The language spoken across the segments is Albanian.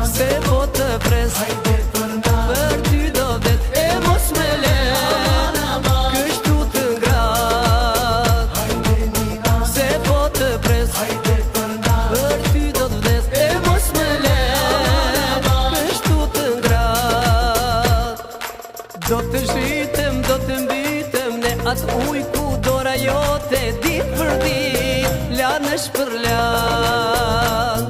Se po të pres për ty do vet e mos me le kështu të ngrat. Se po të pres për ty do të vdes e mos me le kështu të ngrat. Do të zhitem, do të mbitem ne atë uj ku dora jote dit për dit lanesh për lan.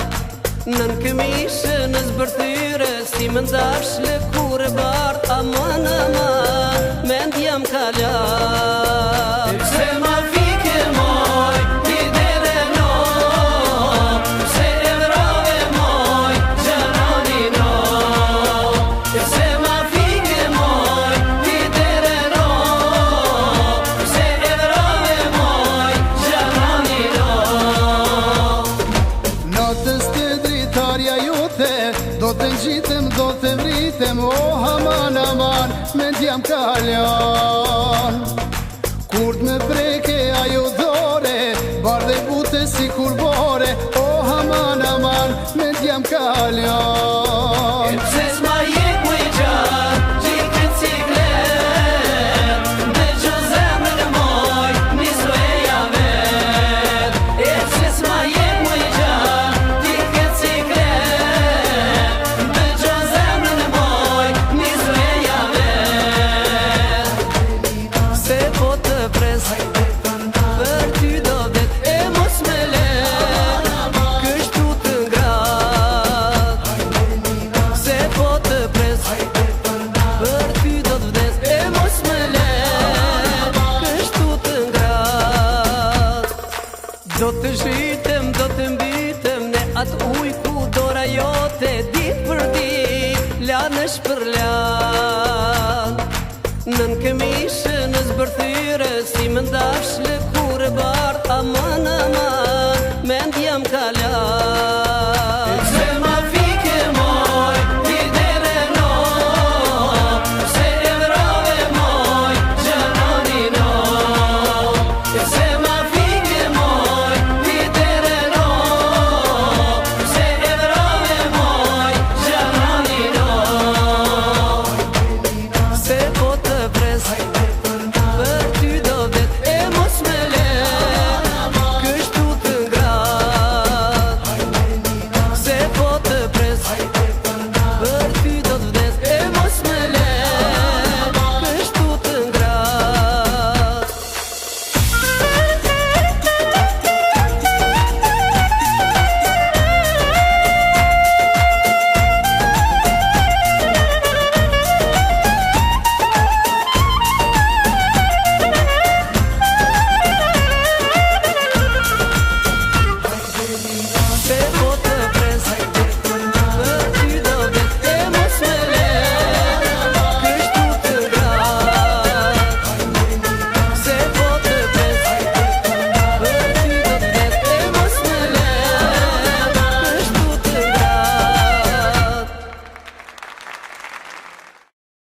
Nën këmishë, në zbërthyre, si më ndash lëkure bart, aman, aman, mendjam kalan. Se ma fike moj, ti dere no, se e vrave moj, gjanoni no. Se ma fike moj, ti dere no, se e vrave moj, gjanoni no. Natës të dritarja jote, do të ngjitem, do të vritem, o aman, aman, mendjam kaljan. Kur t'me preke ajo dore, bardhe bute si kur bore, o aman, aman, mendjam kaljan. E pse s'ma jek më i gjatë, gjithë këtë ciklet, me gjo zemrën e moj, nisë reja vet. E pse s'ma jek më i gjatë, gjithë këtë ciklet, me gjo zemrën e moj, nisë reja vet. Se po të pres për ty do vet e mos me le kështu të ngrat. Se po të pres për ty do të vdes e mos me le kështu të ngrat. Do të zhitem, do të mbitem ne atë uj ku dora jote dit për dit lanesh për lan. Nën këmishë, në zbërthyre, si më ndash lëkure bart, aman, aman,